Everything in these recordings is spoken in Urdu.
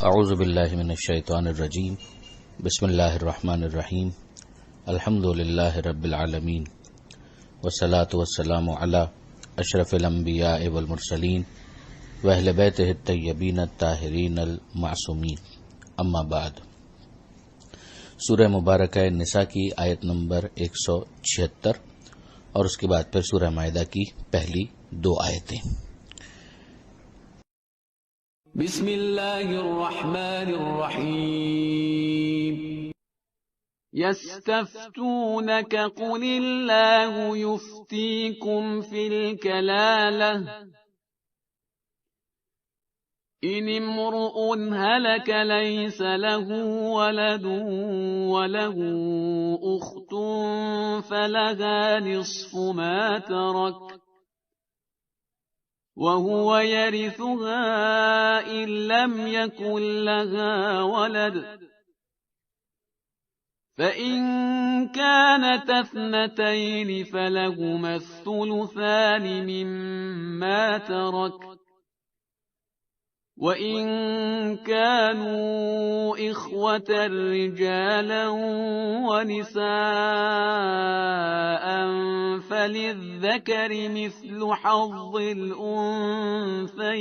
اعوذ باللہ من الشیطان الرجیم بسم اللہ الرحمن الرحیم الحمد للہ رب العالمین والصلاة والسلام علی اشرف الانبیاء والمرسلین واہل بیتہ الطیبین الطاہرین المعصومین، اما بعد۔ سورہ مبارکہ نساء کی آیت نمبر 176 اور اس کے بعد پھر سورہ مائدہ کی پہلی 2 آیتیں۔ بسم اللہ الرحمن الرحیم۔ یستفتونک قل اللہ یفتیکم فی الکلالہ ان امرؤ هلك ليس له ولد وله أخت فلها نصف ما ترك وهو يرثها إن لم يكن لها ولد فإن كانت اثنتين فلهما الثلثان مما ترك وَإِن كَانُوا إِخْوَةً رِجَالًا وَنِسَاءً فَلِلذَّكَرِ مِثْلُ حَظِّ الْأُنثَيَيْنِ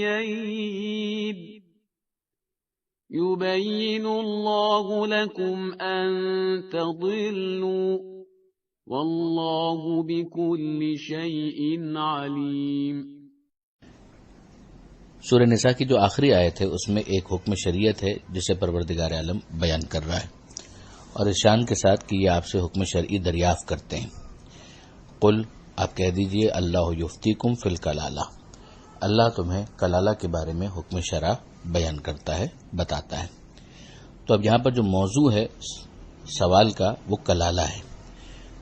يُبَيِّنُ اللَّهُ لَكُمْ أَن تَضِلُّوا وَاللَّهُ بِكُلِّ شَيْءٍ عَلِيمٌ۔ سورہ نساء کی جو آخری آیت ہے اس میں ایک حکم شریعت ہے جسے پروردگار عالم بیان کر رہا ہے، اور اس شان کے ساتھ کہ یہ آپ سے حکم شرعی دریافت کرتے ہیں۔ قل، آپ کہہ دیجئے، اللہ یفتیکم فی الکلالہ، اللہ تمہیں کلالہ کے بارے میں حکم شرع بیان کرتا ہے، بتاتا ہے۔ تو اب یہاں پر جو موضوع ہے سوال کا وہ کلالہ ہے،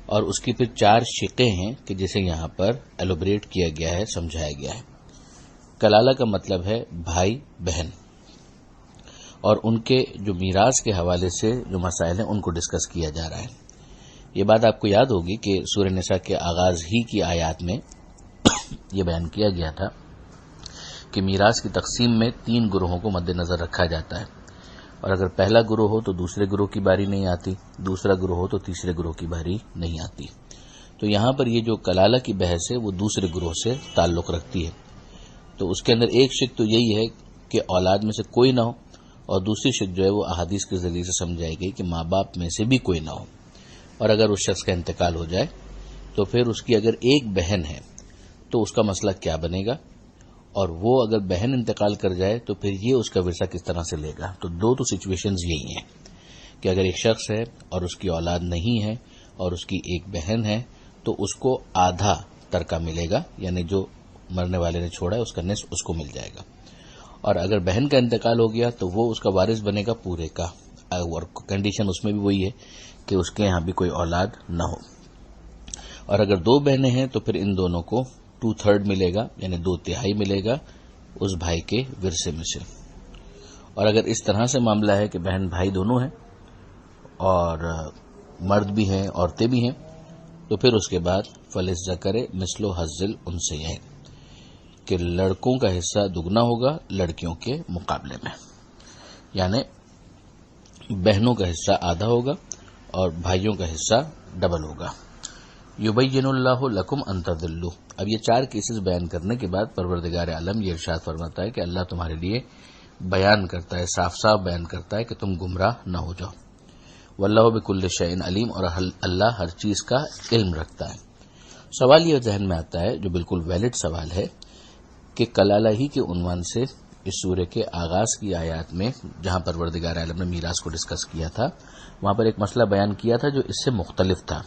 اور اس کی پھر 4 شقیں ہیں کہ جسے یہاں پر ایلوبریٹ کیا گیا ہے، سمجھایا گیا ہے۔ کلالہ کا مطلب ہے بھائی بہن، اور ان کے جو میراث کے حوالے سے جو مسائل ہیں ان کو ڈسکس کیا جا رہا ہے۔ یہ بات آپ کو یاد ہوگی کہ سورہ نساء کے آغاز ہی کی آیات میں یہ بیان کیا گیا تھا کہ میراث کی تقسیم میں 3 گروہوں کو مد نظر رکھا جاتا ہے، اور اگر پہلا گروہ ہو تو دوسرے گروہ کی باری نہیں آتی، دوسرا گروہ ہو تو تیسرے گروہ کی باری نہیں آتی۔ تو یہاں پر یہ جو کلالہ کی بحث ہے وہ دوسرے گروہ سے تعلق رکھتی ہے۔ تو اس کے اندر ایک شق تو یہی ہے کہ اولاد میں سے کوئی نہ ہو، اور دوسری شق جو ہے وہ احادیث کے ذریعے سے سمجھائی گئی کہ ماں باپ میں سے بھی کوئی نہ ہو، اور اگر اس شخص کا انتقال ہو جائے تو پھر اس کی اگر ایک بہن ہے تو اس کا مسئلہ کیا بنے گا، اور وہ اگر بہن انتقال کر جائے تو پھر یہ اس کا ورثہ کس طرح سے لے گا۔ تو 2 سچویشنز یہی ہیں کہ اگر ایک شخص ہے اور اس کی اولاد نہیں ہے اور اس کی ایک بہن ہے تو اس کو آدھا ترکہ ملے گا، یعنی جو مرنے والے نے چھوڑا ہے اس کا نصف اس کو مل جائے گا، اور اگر بہن کا انتقال ہو گیا تو وہ اس کا وارث بنے گا پورے کا، اور کنڈیشن اس میں بھی وہی ہے کہ اس کے یہاں بھی کوئی اولاد نہ ہو۔ اور اگر 2 بہنیں ہیں تو پھر ان دونوں کو 2/3 ملے گا، یعنی 2/3 ملے گا اس بھائی کے ورثے میں سے۔ اور اگر اس طرح سے معاملہ ہے کہ بہن بھائی دونوں ہیں اور مرد بھی ہیں عورتیں بھی ہیں تو پھر اس کے بعد فللذکر مثل حظ الانثیین، کہ لڑکوں کا حصہ دگنا ہوگا لڑکیوں کے مقابلے میں، یعنی بہنوں کا حصہ آدھا ہوگا اور بھائیوں کا حصہ ڈبل ہوگا۔ یبین اللہ لکم ان تضلوا، اب یہ 4 کیسز بیان کرنے کے بعد پروردگار عالم یہ ارشاد فرماتا ہے کہ اللہ تمہارے لیے بیان کرتا ہے، صاف صاف بیان کرتا ہے کہ تم گمراہ نہ ہو جاؤ۔ واللہ بکل شیء علیم، اور اللہ ہر چیز کا علم رکھتا ہے۔ سوال یہ ذہن میں آتا ہے جو بالکل ویلڈ سوال ہے کہ کلالہ ہی کے عنوان سے اس سورہ کے آغاز کی آیات میں جہاں پروردگار عالم نے میراث کو ڈسکس کیا تھا وہاں پر ایک مسئلہ بیان کیا تھا جو اس سے مختلف تھا،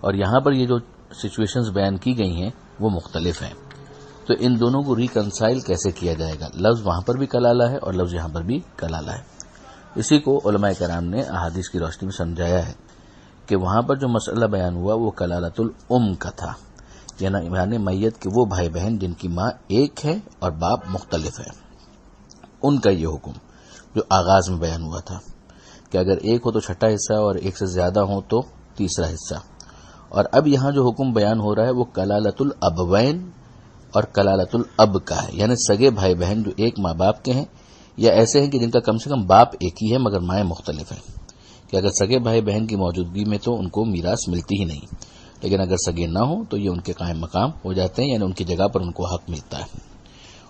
اور یہاں پر یہ جو سچویشنز بیان کی گئی ہیں وہ مختلف ہیں۔ تو ان دونوں کو ریکنسائل کیسے کیا جائے گا؟ لفظ وہاں پر بھی کلالہ ہے اور لفظ یہاں پر بھی کلالہ ہے۔ اسی کو علماء کرام نے احادیث کی روشنی میں سمجھایا ہے کہ وہاں پر جو مسئلہ بیان ہوا وہ کلالۃ الام کا تھا، یعنی میت کے وہ بھائی بہن جن کی ماں ایک ہے اور باپ مختلف ہے، ان کا یہ حکم جو آغاز میں بیان ہوا تھا کہ اگر ایک ہو تو چھٹا حصہ اور ایک سے زیادہ ہو تو تیسرا حصہ۔ اور اب یہاں جو حکم بیان ہو رہا ہے وہ کلالۃ الابوین اور کلالۃ الاب کا ہے، یعنی سگے بھائی بہن جو ایک ماں باپ کے ہیں یا ایسے ہیں کہ جن کا کم سے کم باپ ایک ہی ہے مگر مائیں مختلف ہیں، کہ اگر سگے بھائی بہن کی موجودگی میں تو ان کو میراث ملتی ہی نہیں، لیکن اگر سگے نہ ہوں تو یہ ان کے قائم مقام ہو جاتے ہیں، یعنی ان کی جگہ پر ان کو حق ملتا ہے،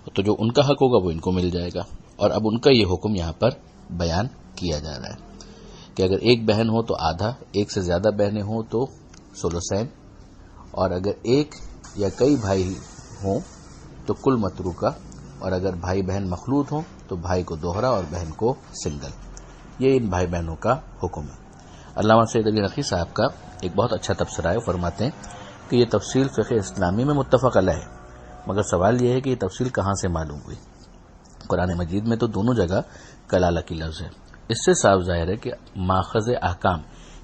تو جو ان کا حق ہوگا وہ ان کو مل جائے گا۔ اور اب ان کا یہ حکم یہاں پر بیان کیا جا رہا ہے کہ اگر ایک بہن ہو تو آدھا، ایک سے زیادہ بہنیں ہوں تو ثلثین، اور اگر ایک یا کئی بھائی ہوں تو کل متروکہ، اور اگر بھائی بہن مخلوط ہوں تو بھائی کو دوہرا اور بہن کو سنگل۔ یہ ان بھائی بہنوں کا حکم ہے۔ علامہ سید علی نقوی صاحب کا ایک بہت اچھا تبصرہ ہے، فرماتے ہیں کہ یہ تفصیل فقہ اسلامی میں متفق علیہ ہے، مگر سوال یہ ہے کہ یہ تفصیل کہاں سے معلوم ہوئی؟ قرآن مجید میں تو دونوں جگہ کلالہ کی لفظ ہے۔ اس سے صاف ظاہر ہے کہ ماخذ احکام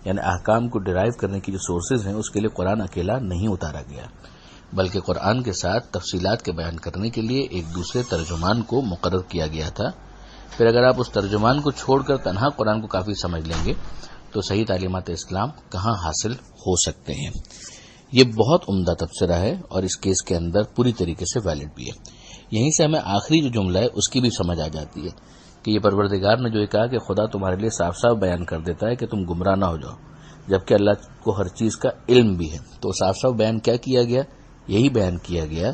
یعنی احکام کو ڈرائیو کرنے کی جو سورسز ہیں اس کے لیے قرآن اکیلا نہیں اتارا گیا، بلکہ قرآن کے ساتھ تفصیلات کے بیان کرنے کے لیے ایک دوسرے ترجمان کو مقرر کیا گیا تھا۔ پھر اگر آپ اس ترجمان کو چھوڑ کر تنہا قرآن کو کافی سمجھ لیں گے تو صحیح تعلیمات اسلام کہاں حاصل ہو سکتے ہیں؟ یہ بہت عمدہ تبصرہ ہے اور اس کیس کے اندر پوری طریقے سے ویلڈ بھی ہے۔ یہیں سے ہمیں آخری جو جملہ ہے اس کی بھی سمجھ آ جاتی ہے کہ یہ پروردگار نے جو یہ کہا کہ خدا تمہارے لیے صاف صاف بیان کر دیتا ہے کہ تم گمراہ نہ ہو جاؤ، جبکہ اللہ کو ہر چیز کا علم بھی ہے، تو صاف صاف بیان کیا کیا گیا؟ یہی بیان کیا گیا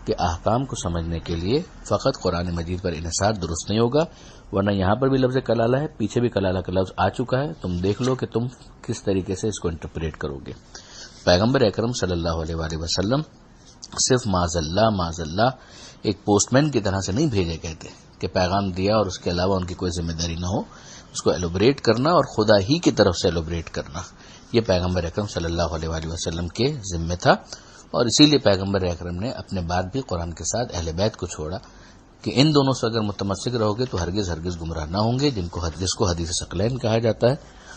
کہ احکام کو سمجھنے کے لیے فقط قرآن مجید پر انحصار درست نہیں ہوگا، ورنہ یہاں پر بھی لفظ کلالہ ہے، پیچھے بھی کلالہ کا لفظ آ چکا ہے، تم دیکھ لو کہ تم کس طریقے سے اس کو انٹرپریٹ کرو گے۔ پیغمبر اکرم صلی اللہ علیہ وآلہ وسلم صرف معاذ اللہ ایک پوسٹ مین کی طرح سے نہیں بھیجے گئے تھے کہ پیغام دیا اور اس کے علاوہ ان کی کوئی ذمہ داری نہ ہو، اس کو ایلوبریٹ کرنا اور خدا ہی کی طرف سے ایلوبریٹ کرنا، یہ پیغمبر اکرم صلی اللہ علیہ وآلہ وسلم کے ذمہ تھا، اور اسی لیے پیغمبر اکرم نے اپنے بعد بھی قرآن کے ساتھ اہل بیت کو چھوڑا کہ ان دونوں سے اگر متمسک رہو گے تو ہرگز گمراہ نہ ہوں گے، جس کو حدیث ثقلین کہا جاتا ہے،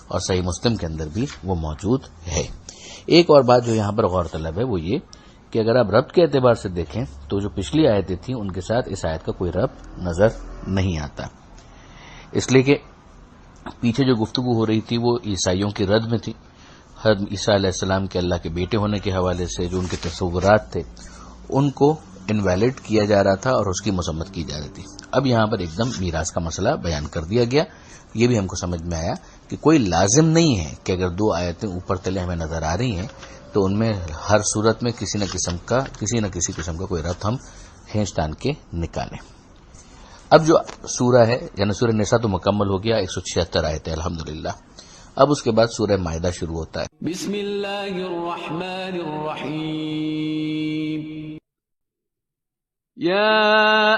اور صحیح مسلم کے اندر بھی وہ موجود ہے۔ ایک اور بات جو یہاں پر غور طلب ہے وہ یہ کہ اگر آپ ربط کے اعتبار سے دیکھیں تو جو پچھلی آیتیں تھیں ان کے ساتھ اس آیت کا کوئی ربط نظر نہیں آتا، اس لیے کہ پیچھے جو گفتگو ہو رہی تھی وہ عیسائیوں کی رد میں تھی، حضرت عیسیٰ علیہ السلام کے اللہ کے بیٹے ہونے کے حوالے سے جو ان کے تصورات تھے ان کو انویلڈ کیا جا رہا تھا اور اس کی مذمت کی جا رہی تھی۔ اب یہاں پر ایک دم میراث کا مسئلہ بیان کر دیا گیا، یہ بھی ہم کو سمجھ میں آیا کہ کوئی لازم نہیں ہے کہ اگر دو آیتیں اوپر تلے ہمیں نظر آ رہی ہیں تو ان میں ہر صورت میں کسی نہ کسی قسم کا کوئی ربط ہم کھینچ تان کے نکالیں۔ اب جو سورہ ہے یعنی سورہ نساء تو مکمل ہو گیا، 176 آیتیں الحمدللہ۔ اب اس کے بعد سورہ مائدہ شروع ہوتا ہے۔ بسم اللہ الرحمن الرحیم۔ یا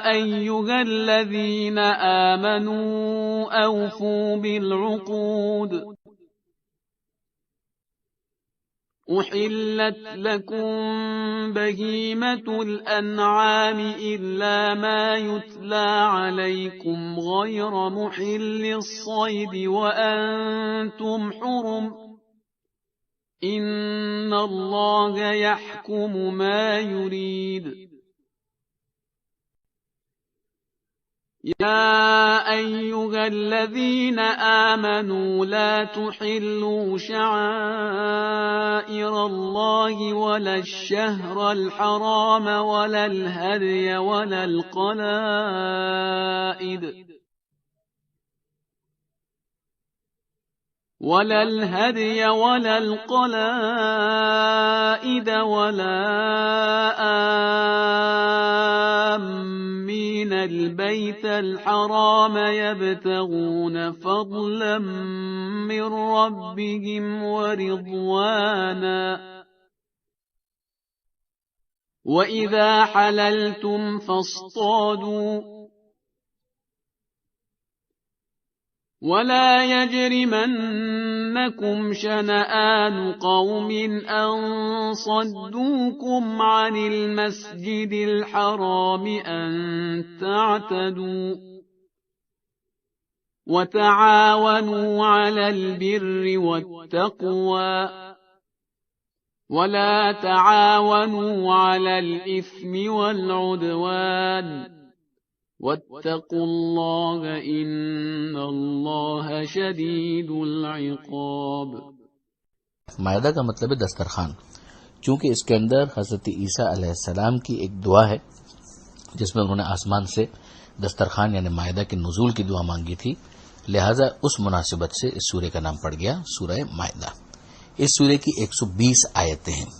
ایہا الذین آمنوا اوفوا بالعقود أحلت لكم بهيمة الأنعام إلا ما يتلى عليكم غير محل الصيد وأنتم حرم إن الله يحكم ما يريد يا أيها الذين آمنوا لا تحلوا شعائر الله ولا الشهر الحرام ولا الهدي ولا القلائد ولا آمين البيت الحرام يبتغون فضلا من ربهم ورضوانا وإذا حللتم فاصطادوا ولا يجرمنكم شنآن قوم أن صدوكم عن المسجد الحرام أن تعتدوا وتعاونوا على البر والتقوى ولا تعاونوا على الإثم والعدوان واتقوا اللہ ان اللہ شدید العقاب۔ مائدہ کا مطلب ہے دسترخوان، چونکہ اس کے اندر حضرت عیسیٰ علیہ السلام کی ایک دعا ہے جس میں انہوں نے آسمان سے دسترخوان یعنی مائدہ کے نزول کی دعا مانگی تھی، لہذا اس مناسبت سے اس سورے کا نام پڑ گیا سورہ مائدہ۔ اس سورے کی 120 آیتیں ہیں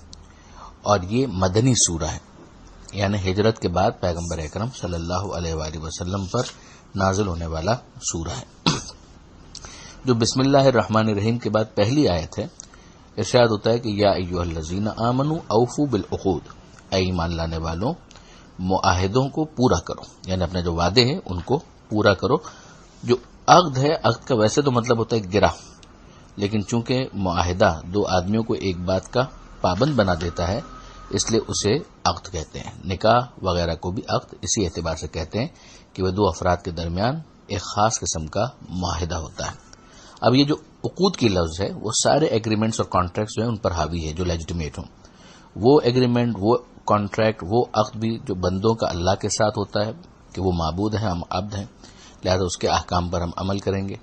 اور یہ مدنی سورہ ہے، یعنی ہجرت کے بعد پیغمبر اکرم صلی اللہ علیہ وآلہ وسلم پر نازل ہونے والا سورہ ہے۔ جو بسم اللہ الرحمن الرحیم کے بعد پہلی آیت ہے، ارشاد ہوتا ہے کہ یا ایھا الذین آمنوا اوفوا بالعقود، اے ایمان لانے والوں معاہدوں کو پورا کرو، یعنی اپنے جو وعدے ہیں ان کو پورا کرو۔ جو عقد ہے، عقد کا ویسے تو مطلب ہوتا ہے گرہ، لیکن چونکہ معاہدہ دو آدمیوں کو ایک بات کا پابند بنا دیتا ہے اس لیے اسے عقد کہتے ہیں۔ نکاح وغیرہ کو بھی عقد اسی اعتبار سے کہتے ہیں کہ وہ دو افراد کے درمیان ایک خاص قسم کا معاہدہ ہوتا ہے۔ اب یہ جو عقود کی لفظ ہے وہ سارے ایگریمنٹس اور کانٹریکٹس جو ہیں ان پر حاوی ہے جو لیجٹمیٹ ہوں۔ وہ ایگریمنٹ، وہ کانٹریکٹ، وہ عقد بھی جو بندوں کا اللہ کے ساتھ ہوتا ہے کہ وہ معبود ہیں، ہم عبد ہیں، لہذا اس کے احکام پر ہم عمل کریں گے،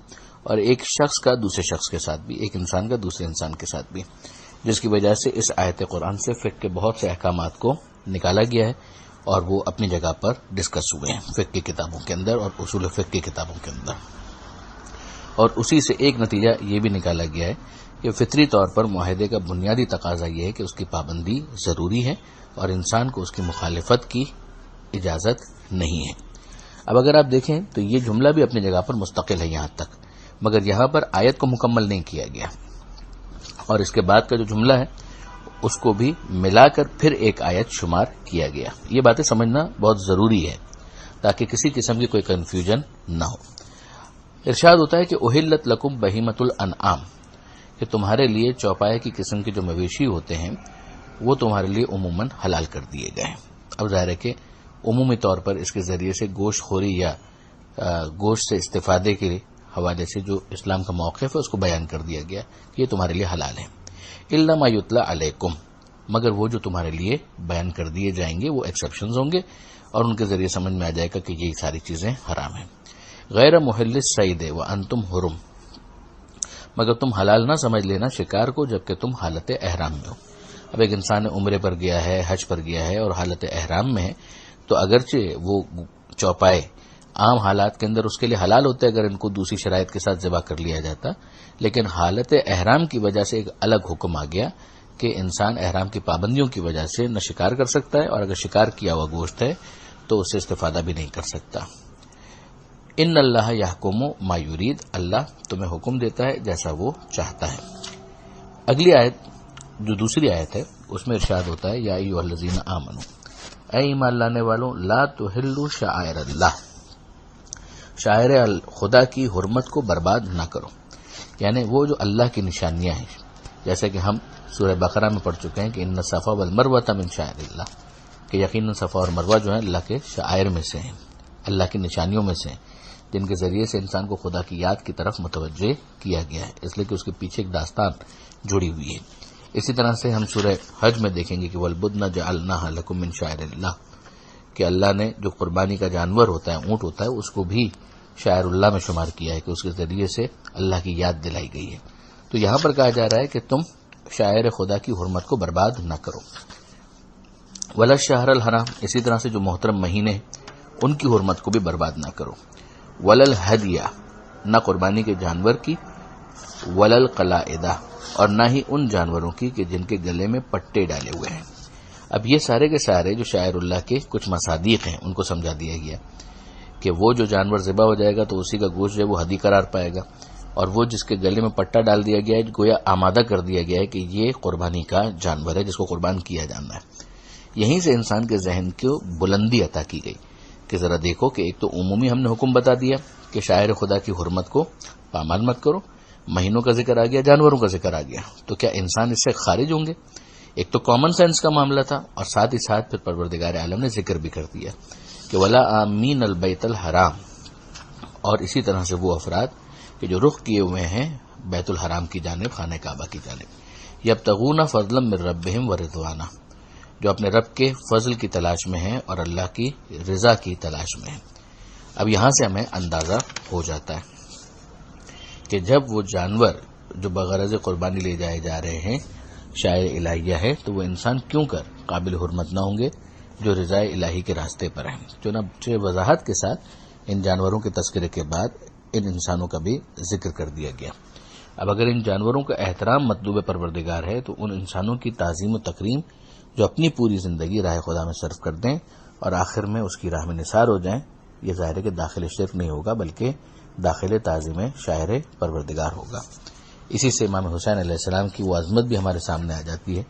اور ایک شخص کا دوسرے شخص کے ساتھ بھی، ایک انسان کا دوسرے انسان کے ساتھ بھی، جس کی وجہ سے اس آیت قرآن سے فقہ کے بہت سے احکامات کو نکالا گیا ہے اور وہ اپنی جگہ پر ڈسکس ہوئے ہیں فقہ کی کتابوں کے اندر اور اصول فقہ کی کتابوں کے اندر۔ اور اسی سے ایک نتیجہ یہ بھی نکالا گیا ہے کہ فطری طور پر معاہدے کا بنیادی تقاضا یہ ہے کہ اس کی پابندی ضروری ہے اور انسان کو اس کی مخالفت کی اجازت نہیں ہے۔ اب اگر آپ دیکھیں تو یہ جملہ بھی اپنی جگہ پر مستقل ہے یہاں تک، مگر یہاں پر آیت کو مکمل نہیں کیا گیا، اور اس کے بعد کا جو جملہ ہے اس کو بھی ملا کر پھر ایک آیت شمار کیا گیا۔ یہ باتیں سمجھنا بہت ضروری ہے تاکہ کسی قسم کی کوئی کنفیوژن نہ ہو۔ ارشاد ہوتا ہے کہ احلت لکم بہیمۃ الانعام، کہ تمہارے لیے چوپائے کی قسم کے جو مویشی ہوتے ہیں وہ تمہارے لیے عموماً حلال کر دیے گئے ہیں۔ اب ظاہر ہے کہ عمومی طور پر اس کے ذریعے سے گوشت خوری یا گوشت سے استفادے کے حوالے سے جو اسلام کا موقف ہے اس کو بیان کر دیا گیا کہ یہ تمہارے لیے حلال ہے۔ الا ما یتلی علیکم، مگر وہ جو تمہارے لیے بیان کر دیے جائیں گے وہ ایکسیپشنز ہوں گے اور ان کے ذریعے سمجھ میں آ جائے گا کہ یہ ساری چیزیں حرام ہیں۔ غیر محل الصید وانتم حرم، مگر تم حلال نہ سمجھ لینا شکار کو جبکہ تم حالت احرام میں ہو۔ اب ایک انسان عمرے پر گیا ہے، حج پر گیا ہے اور حالت احرام میں ہے تو اگرچہ وہ چوپائے عام حالات کے اندر اس کے لیے حلال ہوتے اگر ان کو دوسری شرائط کے ساتھ ذبح کر لیا جاتا، لیکن حالت احرام کی وجہ سے ایک الگ حکم آ گیا کہ انسان احرام کی پابندیوں کی وجہ سے نہ شکار کر سکتا ہے اور اگر شکار کیا ہوا گوشت ہے تو اس سے استفادہ بھی نہیں کر سکتا۔ ان اللہ یحکم ما یرید، اللہ تمہیں حکم دیتا ہے جیسا وہ چاہتا ہے۔ اگلی آیت جو دوسری آیت ہے اس میں ارشاد ہوتا ہے یا ایھا الذین آمنوا، اے ایمان لانے والوں لا تحلوا شعائر اللہ، شاعر خدا کی حرمت کو برباد نہ کرو، یعنی وہ جو اللہ کی نشانیاں ہیں، جیسے کہ ہم سورہ بقرہ میں پڑھ چکے ہیں کہ ان الصفا والمروہ من شعائر اللہ، کہ یقیناً صفا اور مروہ جو ہیں اللہ کے شعائر میں سے ہیں، اللہ کی نشانیوں میں سے ہیں، جن کے ذریعے سے انسان کو خدا کی یاد کی طرف متوجہ کیا گیا ہے، اس لیے کہ اس کے پیچھے ایک داستان جڑی ہوئی ہے۔ اسی طرح سے ہم سورہ حج میں دیکھیں گے کہ والبدن جعلناها لکم من شعائر اللہ، کہ اللہ نے جو قربانی کا جانور ہوتا ہے، اونٹ ہوتا ہے، اس کو بھی شاعر اللہ میں شمار کیا ہے کہ اس کے ذریعے سے اللہ کی یاد دلائی گئی ہے۔ تو یہاں پر کہا جا رہا ہے کہ تم شاعر خدا کی حرمت کو برباد نہ کرو۔ ولا الشہر الحرام، اسی طرح سے جو محترم مہینے ان کی حرمت کو بھی برباد نہ کرو۔ ولا الہدیہ، نہ قربانی کے جانور کی، ولا القلائد، اور نہ ہی ان جانوروں کی کہ جن کے گلے میں پٹے ڈالے ہوئے ہیں۔ اب یہ سارے کے سارے جو شاعر اللہ کے کچھ مصادیق ہیں ان کو سمجھا دیا گیا کہ وہ جو جانور ذبح ہو جائے گا تو اسی کا گوشت جو ہے وہ ہدی قرار پائے گا، اور وہ جس کے گلے میں پٹا ڈال دیا گیا ہے گویا آمادہ کر دیا گیا ہے کہ یہ قربانی کا جانور ہے جس کو قربان کیا جانا ہے۔ یہیں سے انسان کے ذہن کو بلندی عطا کی گئی کہ ذرا دیکھو کہ ایک تو عمومی ہم نے حکم بتا دیا کہ شاعر خدا کی حرمت کو پامال مت کرو، مہینوں کا ذکر آ گیا، جانوروں کا ذکر آ گیا، تو کیا انسان اس سے خارج ہوں گے؟ ایک تو کامن سینس کا معاملہ تھا اور ساتھ ہی ساتھ پھر پروردگار عالم نے ذکر بھی کر دیا کہ ولا آمین البیت الحرام، اور اسی طرح سے وہ افراد کہ جو رخ کیے ہوئے ہیں بیت الحرام کی جانب، خانہ کعبہ کی جانب، یبتغون فضلا من ربہم ورضوانا، جو اپنے رب کے فضل کی تلاش میں ہیں اور اللہ کی رضا کی تلاش میں ہیں۔ اب یہاں سے ہمیں اندازہ ہو جاتا ہے کہ جب وہ جانور جو بغرض قربانی لے جائے جا رہے ہیں شاعر الہیہ ہے تو وہ انسان کیوں کر قابل حرمت نہ ہوں گے جو رضا الہی کے راستے پر ہیں۔ چنانچہ وضاحت کے ساتھ ان جانوروں کے تذکرے کے بعد ان انسانوں کا بھی ذکر کر دیا گیا۔ اب اگر ان جانوروں کا احترام مطلوب پروردگار ہے تو ان انسانوں کی تعظیم و تکریم جو اپنی پوری زندگی راہ خدا میں صرف کر دیں اور آخر میں اس کی راہ میں نثار ہو جائیں، یہ ظاہر ہے کہ داخل شرک نہیں ہوگا بلکہ داخل تعظیم شاعر پروردگار ہوگا۔ اسی سے امام حسین علیہ السلام کی وہ عظمت بھی ہمارے سامنے آ جاتی ہے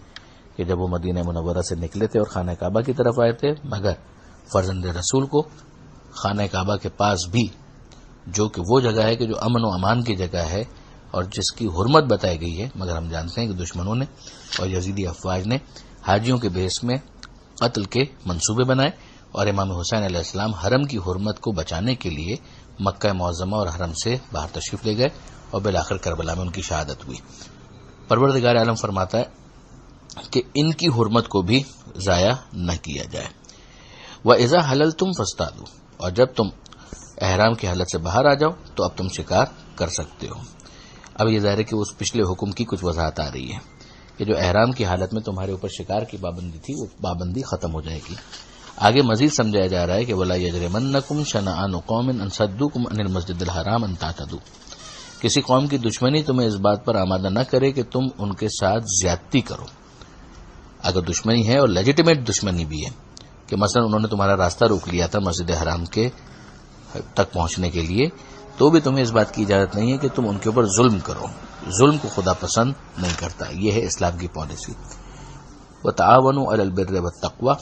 کہ جب وہ مدینہ منورہ سے نکلے تھے اور خانہ کعبہ کی طرف آئے تھے، مگر فرزند رسول کو خانہ کعبہ کے پاس بھی، جو کہ وہ جگہ ہے کہ جو امن و امان کی جگہ ہے اور جس کی حرمت بتائی گئی ہے، مگر ہم جانتے ہیں کہ دشمنوں نے اور یزیدی افواج نے حاجیوں کے بھیس میں قتل کے منصوبے بنائے اور امام حسین علیہ السلام حرم کی حرمت کو بچانے کے لیے مکہ معظمہ اور حرم سے باہر تشریف لے گئے اور بالآخر کربلا میں ان کی شہادت ہوئی۔ پروردگار عالم فرماتا ہے کہ ان کی حرمت کو بھی ضائع نہ کیا جائے۔ وَإِذَا حَلَلْتُمْ فَاصْطَادُوا، اور جب تم احرام کی حالت سے باہر آ جاؤ تو اب تم شکار کر سکتے ہو۔ اب یہ ظاہر ہے کہ اس پچھلے حکم کی کچھ وضاحت آ رہی ہے کہ جو احرام کی حالت میں تمہارے اوپر شکار کی پابندی تھی وہ پابندی ختم ہو جائے گی۔ آگے مزید سمجھایا جا رہا ہے کہ وَلَا يَجْرِمَنَّكُمْ شَنَآنُ قَوْمٍ أَن صَدُّوكُمْ عَنِ الْمَسْجِدِ الْحَرَامِ أَن تَعْتَدُوا، کسی قوم کی دشمنی تمہیں اس بات پر آمادہ نہ کرے کہ تم ان کے ساتھ زیادتی کرو۔ اگر دشمنی ہے اور لیجیٹیمیٹ دشمنی بھی ہے کہ مثلا انہوں نے تمہارا راستہ روک لیا تھا مسجد حرام کے تک پہنچنے کے لیے، تو بھی تمہیں اس بات کی اجازت نہیں ہے کہ تم ان کے اوپر ظلم کرو۔ ظلم کو خدا پسند نہیں کرتا، یہ ہے اسلام کی پالیسی۔ وَتَعَاوَنُوا عَلَى الْبِرِّ وَالتَّقْوَىٰ،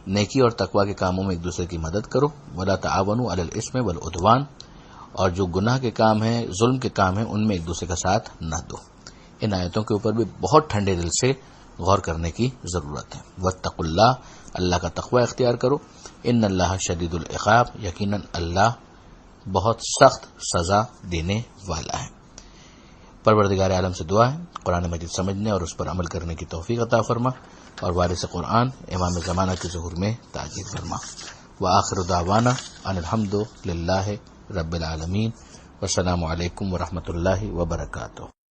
نیکی اور تقوی کے کاموں میں ایک دوسرے کی مدد کرو۔ وَلَا تَعَاوَنُوا عَلَى الْإِثْمِ وَالْعُدْوَانِ، اور جو گناہ کے کام ہیں، ظلم کے کام ہیں، ان میں ایک دوسرے کا ساتھ نہ دو۔ ان آیتوں کے اوپر بھی بہت ٹھنڈے دل سے غور کرنے کی ضرورت ہے۔ وَاتَّقُوا اللَّهَ، اللہ کا تقوی اختیار کرو۔ ان اللہ شدید العقاب، یقیناً اللہ بہت سخت سزا دینے والا ہے۔ پروردگار عالم سے دعا ہے قرآن مجید سمجھنے اور اس پر عمل کرنے کی توفیق عطا فرما، اور وارث قرآن امام زمانہ کے ظہور میں تاکید فرما۔ وآخر دعوانا ان الحمد للہ رب العالمین، والسلام علیکم ورحمۃ اللہ وبرکاتہ۔